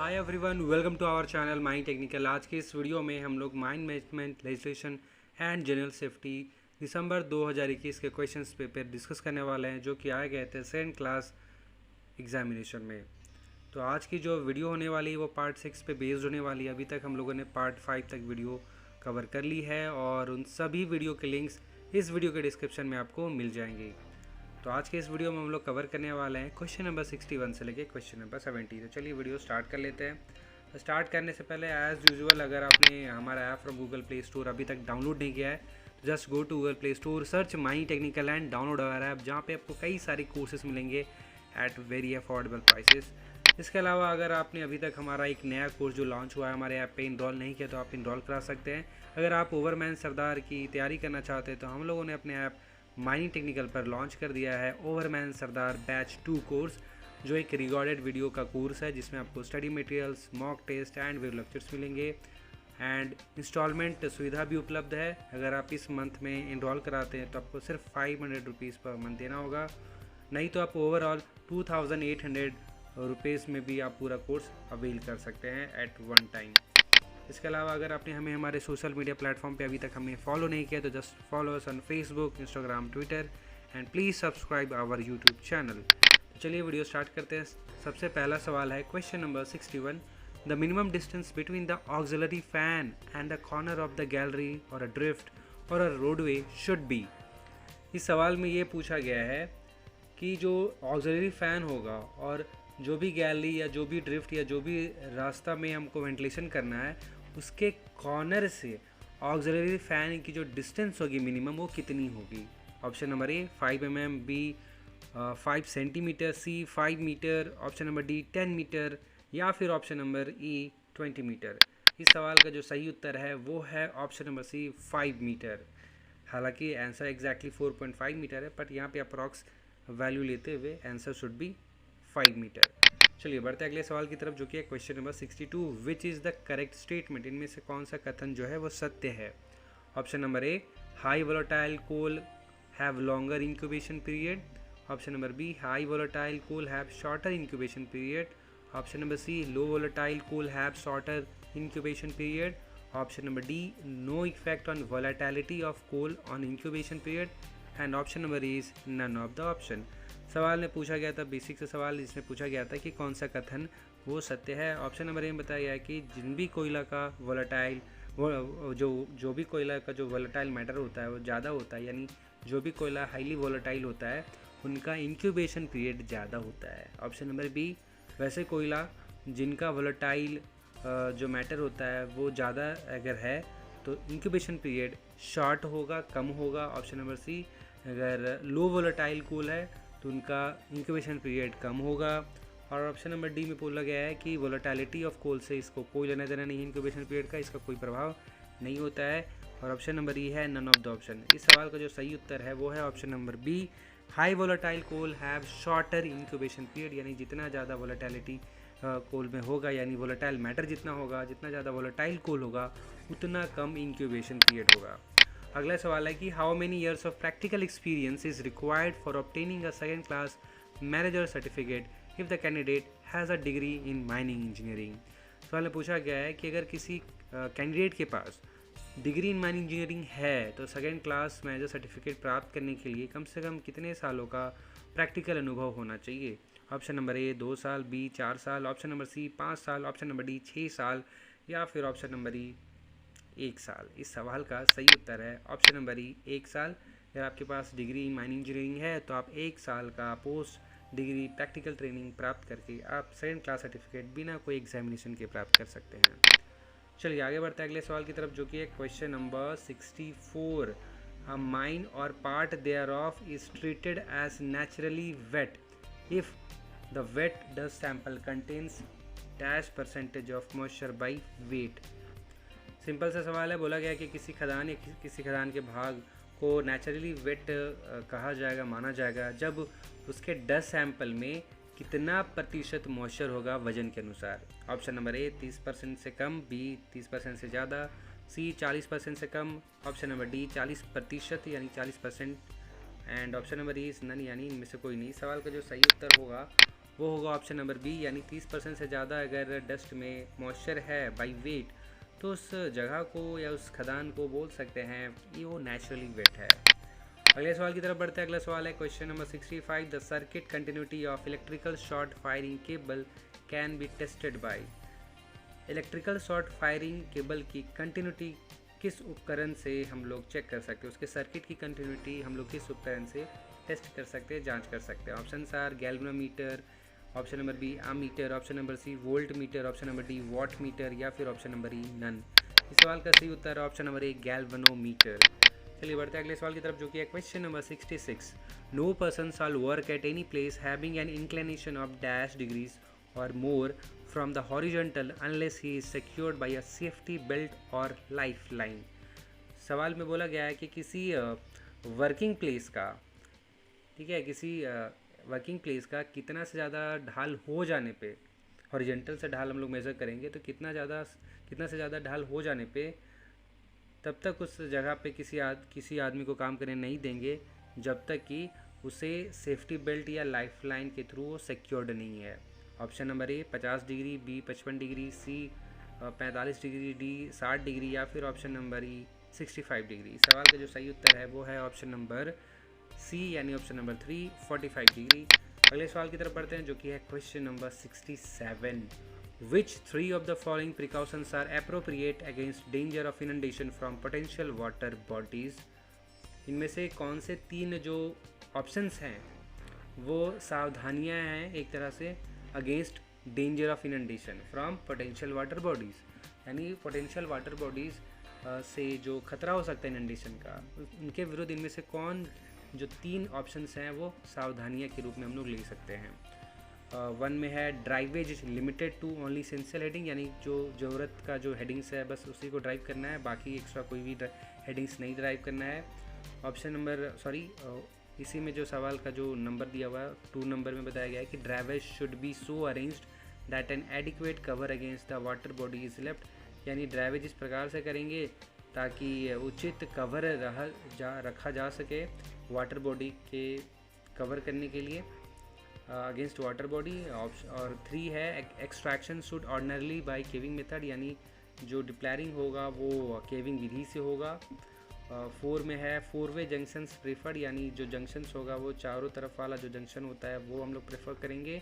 Hi everyone, welcome to our channel Mind Technical. आज के इस वीडियो में हम लोग mine management legislation and general safety दिसंबर 2021 के क्वेश्चंस पेपर डिस्कस करने वाले हैं जो कि आए गए थे सेकेंड क्लास एग्जामिनेशन में। तो आज की जो वीडियो होने वाली है वो पार्ट 6 पे बेस्ड होने वाली है। अभी तक हम लोगों ने पार्ट 5 तक वीडियो कवर कर ली है और उन सभी वीडियो के लिंक्स इस वीडियो के डिस्क्रिप्शन में आपको मिल जाएंगे। तो आज के इस वीडियो में हम लोग कवर करने वाले हैं क्वेश्चन नंबर 61 से लेके क्वेश्चन नंबर 70। तो चलिए वीडियो स्टार्ट कर लेते हैं। तो स्टार्ट करने से पहले एज़ यूजुअल अगर आपने हमारा app from Google Play Store अभी तक डाउनलोड नहीं किया है तो just go to Google Play Store, search Mind Technical and download our app, जहाँ पे आपको कई सारे कोर्सेज मिलेंगे एट वेरी अफोर्डेबल प्राइसेस। इसके अलावा अगर आपने अभी तक हमारा एक नया कोर्स जो लॉन्च हुआ है हमारे ऐप पे इनरोल नहीं किया तो आप इनरोल करा सकते हैं। अगर आप ओवरमैन सरदार की तैयारी करना चाहते हैं तो हम लोगों ने अपने ऐप माइंड टेक्निकल पर लॉन्च कर दिया है ओवरमैन सरदार बैच 2 कोर्स, जो एक रिकॉर्डेड वीडियो का कोर्स है जिसमें आपको study materials, mock test and video lectures मिलेंगे एंड इंस्टॉलमेंट सुविधा भी उपलब्ध है। अगर आप इस मंथ में इनरोल कराते हैं तो आपको सिर्फ 500 रुपीज़ पर मंथ देना होगा, नहीं तो आप ओवरऑल 2800 रुपीज़ में भी आप पूरा कोर्स अवेल कर सकते हैं एट वन टाइम। इसके अलावा अगर आपने हमें हमारे सोशल मीडिया प्लेटफॉर्म पे अभी तक हमें फॉलो नहीं किया तो just follow us on Facebook, Instagram, Twitter and please subscribe our YouTube channel. तो चलिए वीडियो स्टार्ट करते हैं। सबसे पहला सवाल है question number 61। The minimum distance between the auxiliary fan and the corner of the gallery और अ ड्रिफ्ट और अ रोडवे शुड बी। इस सवाल में ये पूछा गया है कि जो ऑक्सिलरी फ़ैन होगा और जो भी गैलरी या जो भी ड्रिफ्ट या जो भी रास्ता में हमको वेंटिलेशन करना है उसके कॉर्नर से ऑक्सिलरी फ़ैन की जो डिस्टेंस होगी मिनिमम वो कितनी होगी। Option number A 5 mm, B 5 centimetre, C 5 metre, option number D 10 metre या फिर ऑप्शन नंबर ई 20 मीटर। इस सवाल का जो सही उत्तर है वो है ऑप्शन नंबर सी 5 मीटर। हालांकि आंसर एग्जैक्टली 4.5 मीटर है बट यहाँ पे अप्रॉक्स वैल्यू लेते हुए आंसर शुड बी 5 मीटर। चलिए बढ़ते हैं अगले सवाल की तरफ जो कि है question number 62। Which is the correct statement. इनमें से कौन सा कथन जो है वो सत्य है। Option number A high volatile coal have longer incubation period, option number B high volatile coal have shorter incubation period, option number C low volatile coal have shorter incubation period, option number D no effect on volatility of coal on incubation period and option number E is none of the option. सवाल में पूछा गया था basic से सवाल जिसमें पूछा गया था कि कौन सा कथन वो सत्य है। ऑप्शन नंबर ए में बताया गया है कि जिन भी कोयला का वोलेटाइल जो भी कोयला का जो वोलेटाइल मैटर होता है वो ज़्यादा होता है, यानी जो भी कोयला हाईली वोलेटाइल होता है उनका इंक्यूबेशन पीरियड ज़्यादा होता है। ऑप्शन नंबर बी वैसे कोयला जिनका वोलेटाइल जो मैटर होता है वो ज़्यादा अगर है तो इंक्यूबेशन पीरियड शॉर्ट होगा, कम होगा। ऑप्शन नंबर सी अगर लो वोलेटाइल कोल है तो उनका इंक्यूबेशन पीरियड कम होगा। और ऑप्शन नंबर डी में बोला गया है कि वोलेटिलिटी ऑफ कोल से इसको कोई लेना देना नहीं है, इंक्यूबेशन पीरियड का इसका कोई प्रभाव नहीं होता है। और ऑप्शन नंबर ई है नन ऑफ द ऑप्शन। इस सवाल का जो सही उत्तर है वो है option number B high volatile coal have shorter incubation period, यानी जितना ज़्यादा वोलेटिलिटी कोल में होगा, यानी वोलेटाइल मैटर जितना होगा, जितना ज़्यादा वोलेटाइल कोल होगा उतना कम इंक्यूबेशन पीरियड होगा। अगला सवाल है कि how many years of practical experience is required for obtaining a second class manager certificate if the candidate has a degree in mining engineering. सवाल में पूछा गया है कि अगर किसी कैंडिडेट के पास डिग्री इन माइनिंग इंजीनियरिंग है तो सेकेंड क्लास मैनेजर सर्टिफिकेट प्राप्त करने के लिए कम से कम कितने सालों का प्रैक्टिकल अनुभव होना चाहिए। ऑप्शन नंबर ए 2 साल, बी 4 साल, ऑप्शन नंबर सी 5 साल, ऑप्शन नंबर डी 6 साल या फिर ऑप्शन नंबर ई 1 साल। इस सवाल का सही उत्तर है ऑप्शन नंबर ई 1 साल। अगर आपके पास डिग्री इन माइनिंग इंजीनियरिंग है तो आप 1 साल का पोस्ट डिग्री प्रैक्टिकल ट्रेनिंग प्राप्त करके आप सेकेंड क्लास सर्टिफिकेट बिना कोई एग्जामिनेशन के प्राप्त कर सकते हैं। चलिए आगे बढ़ते हैं अगले सवाल की तरफ जो कि है क्वेश्चन नंबर 64। अ माइन और part thereof is treated as naturally wet if the wet dust sample contains dash percentage of moisture by weight. Simple सा सवाल है, बोला गया कि किसी खदान या किसी खदान के भाग को नेचुरली वेट कहा जाएगा, माना जाएगा जब उसके डस्ट सैंपल में कितना प्रतिशत मॉइस्चर होगा वजन के अनुसार। ऑप्शन नंबर ए 30% से कम, बी 30% से ज़्यादा, सी 40% से कम, ऑप्शन नंबर डी 40% यानी 40% and option number E none यानी इनमें से कोई नहीं। सवाल का जो सही उत्तर होगा वो होगा ऑप्शन नंबर बी, यानी 30% से ज़्यादा अगर डस्ट में मॉइस्चर है बाई वेट तो उस जगह को या उस खदान को बोल सकते हैं कि वो नेचुरली वेट है। अगले सवाल की तरफ बढ़ते हैं। अगला सवाल है question number 65, the circuit continuity of electrical short firing cable can be tested by. Electrical short firing cable की कंटिन्यूटी किस उपकरण से हम लोग चेक कर सकते हैं, उसके सर्किट की कंटिन्यूटी हम लोग किस उपकरण से टेस्ट कर सकते हैं, जांच कर सकते हैं। Option R galvanometer, option number B ammeter, option number C voltmeter, option number D wattmeter या फिर ऑप्शन नंबर ई नन। इस सवाल का सही उत्तर है ऑप्शन नंबर ए गैल्वेनोमीटर। चलिए बढ़ते हैं अगले सवाल की तरफ, जो कि है question number 66, no person shall work at any place having an inclination of dash degrees और more from the horizontal unless he is secured by a safety belt or lifeline। सवाल में बोला गया है कि किसी वर्किंग प्लेस का, ठीक है, किसी वर्किंग प्लेस का कितना से ज़्यादा ढाल हो जाने पे, हॉरिजेंटल से ढाल हम लोग मेज़र करेंगे तो कितना से ज़्यादा ढाल हो जाने पे तब तक उस जगह पे किसी आदमी को काम करने नहीं देंगे जब तक कि उसे सेफ्टी बेल्ट या लाइफलाइन के थ्रू वो सिक्योर्ड नहीं है। Option number A 50 degree, B 55 degree, C 45 degree, D 60 degree या फिर ऑप्शन नंबर ई 65 डिग्री। इस सवाल का जो सही उत्तर है वो है ऑप्शन नंबर सी, यानी ऑप्शन नंबर 3 45 डिग्री। अगले सवाल की तरफ बढ़ते हैं, जो कि है question number 67, which 3 of the following precautions are appropriate against danger of inundation from potential water bodies. इनमें से कौन से 3 जो ऑप्शंस हैं वो सावधानियां हैं एक तरह से against danger of inundation from potential water bodies, यानी पोटेंशियल वाटर बॉडीज़ से जो खतरा हो सकता है इनंडेशन का, उनके विरुद्ध इनमें से कौन जो 3 ऑप्शंस हैं वो सावधानियां के रूप में हम लोग ले सकते हैं। 1 में है drivages limited to only essential heading, यानी जो ज़रूरत का जो हेडिंग्स है बस उसी को ड्राइव करना है, बाकी एक्स्ट्रा कोई भी हेडिंग्स नहीं ड्राइव करना है। ऑप्शन नंबर इसी में जो सवाल का जो नंबर दिया हुआ है 2 नंबर में बताया गया है कि drivages should be so arranged that an adequate cover against the water body is left, यानी ड्राइवेज इस प्रकार से करेंगे ताकि उचित कवर रखा जा सके वाटर बॉडी के कवर करने के लिए अगेंस्ट वाटर बॉडी। और 3 है extraction should ordinarily by caving method, यानी जो डिप्लैरिंग होगा वो केविंग विधि से होगा। 4 में है 4 वे जंक्शंस प्रेफर्ड, यानी जो जंक्शंस होगा वो चारों तरफ वाला जो जंक्शन होता है वो हम लोग प्रेफर करेंगे।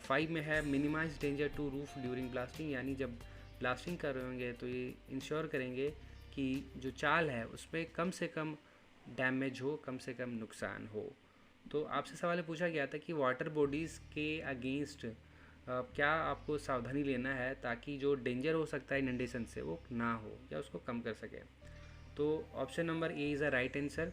5 में है minimise danger to roof during blasting, यानी जब ब्लास्टिंग कर रहे होंगे तो ये इंश्योर करेंगे कि जो चाल है उसमें कम से कम डैमेज हो, कम से कम नुकसान हो। तो आपसे सवाल पूछा गया था कि वाटर बॉडीज़ के अगेंस्ट क्या आपको सावधानी लेना है ताकि जो डेंजर हो सकता है इनंडेशन से वो ना हो या उसको कम कर सके। तो option number A is a right answer,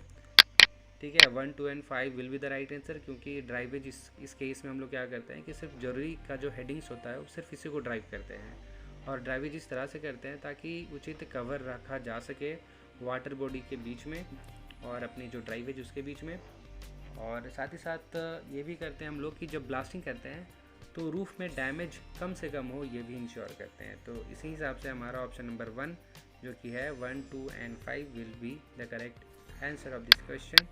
ठीक है। 1, 2 and 5 will be the right answer, क्योंकि ड्राइवेज इस केस में हम लोग क्या करते हैं कि सिर्फ जरूरी का जो हेडिंग्स होता है वो सिर्फ इसी को ड्राइव करते हैं, और ड्राइवेज इस तरह से करते हैं ताकि उचित कवर रखा जा सके वाटर बॉडी के बीच में और अपनी जो ड्राइवेज उसके बीच में। और साथ ही साथ ये भी करते हैं हम लोग कि जब ब्लास्टिंग करते हैं तो रूफ में डैमेज कम से कम हो, ये भी इंश्योर करते हैं। तो इसी हिसाब से हमारा ऑप्शन नंबर 1 जो कि है 1, 2 and 5 will be the correct answer of this question.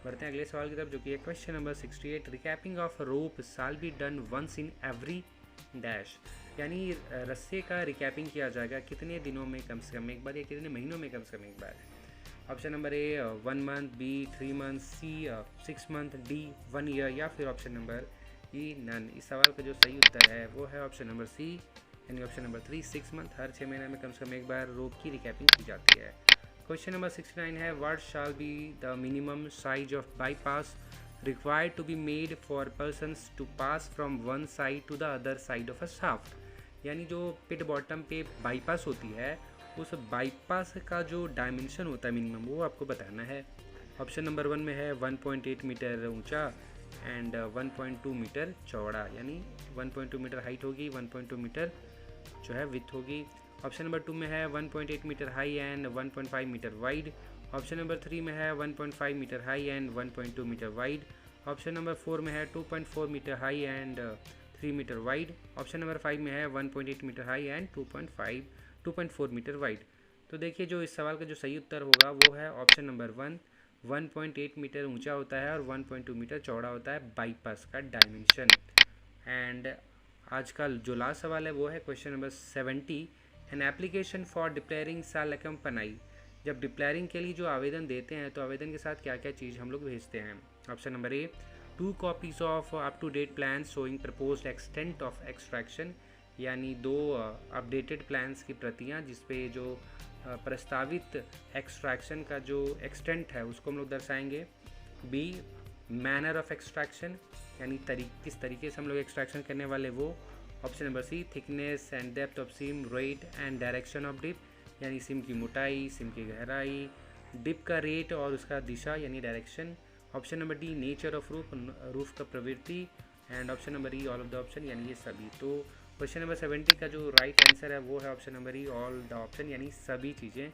बढ़ते हैं अगले सवाल की तरफ, जो कि है question number 68, recapping of rope shall be done once in every dash, यानी रस्से का रिकैपिंग किया जाएगा कितने दिनों में कम से कम एक बार या कितने महीनों में कम से कम एक बार। Option number A 1 month, B 3 month, C 6 month, D 1 year या फिर ऑप्शन नंबर ई नन। इस सवाल का जो सही उत्तर है वो है ऑप्शन नंबर सी, यानी ऑप्शन नंबर 3 6 मंथ। हर 6 महीने में कम से कम एक बार रोप की रिकैपिंग की जाती है। क्वेश्चन नंबर 69 है what shall be the minimum size of bypass required to be made for persons to pass from one side to the other side of a shaft, यानी जो पिट बॉटम पे बाईपास होती है उस बाईपास का जो dimension होता है मिनिमम वो आपको बताना है। ऑप्शन नंबर 1 में है 1.8 मीटर ऊंचा एंड 1.2 मीटर चौड़ा, यानी 1.2 मीटर हाइट होगी, 1.2 मीटर जो है विथ होगी। ऑप्शन नंबर 2 में है 1.8 metre high and 1.5 metre wide. Option number 3 में है 1.5 metre high and 1.2 metre wide. Option number 4 में है 2.4 metre high and 3 metre wide. Option number 5 में है 1.8 metre high and 2.4 metre wide. तो देखिए जो इस सवाल का जो सही उत्तर होगा वो है ऑप्शन नंबर 1, 1.8 मीटर ऊंचा होता है और 1.2 मीटर चौड़ा होता है बाईपास का डायमेंशन। एंड आज का जो लास्ट सवाल है वो है question number 70। An application for declaring shall accompany, जब डिक्लेयरिंग के लिए जो आवेदन देते हैं तो आवेदन के साथ क्या क्या चीज़ हम लोग भेजते हैं। Option number A, 2 copies of up to date plan showing proposed extent of extraction, यानी 2 अपडेटेड प्लान्स की प्रतियाँ जिसपे जो प्रस्तावित एक्सट्रैक्शन का जो एक्सटेंट है उसको हम लोग दर्शाएंगे। बी, मैनर ऑफ एक्सट्रैक्शन, यानी किस तरीके से हम लोग एक्सट्रैक्शन करने वाले वो। Option number C, thickness and depth of seam, rate and direction of dip, यानी सिम की मोटाई, सिम की गहराई, डिप का रेट और उसका दिशा यानी direction. Option number D, nature of roof का प्रवृत्ति, and option number E, all of the option, यानी ये सभी। तो क्वेश्चन नंबर 70 का जो राइट आंसर है वो है option number E, all the option, यानी सभी चीज़ें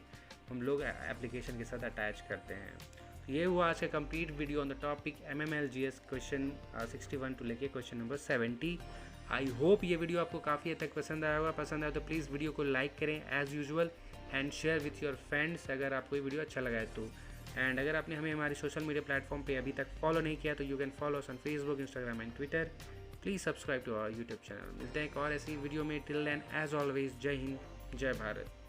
हम लोग एप्लीकेशन के साथ अटैच करते हैं। तो ये हुआ आज का complete video on the topic MMLGS question 61 to लेके क्वेश्चन नंबर 70। आई होप ये वीडियो आपको काफ़ी हद तक पसंद आया होगा। पसंद आया तो प्लीज़ वीडियो को लाइक करें as usual and share with your friends अगर आपको ये वीडियो अच्छा लगा है तो। एंड अगर आपने हमें हमारे सोशल मीडिया प्लेटफॉर्म पे अभी तक फॉलो नहीं किया तो you can follow us on Facebook, Instagram and Twitter. Please subscribe to our YouTube channel. मिलते हैं एक और ऐसी वीडियो में। टिल देन एज ऑलवेज, जय हिंद, जय भारत।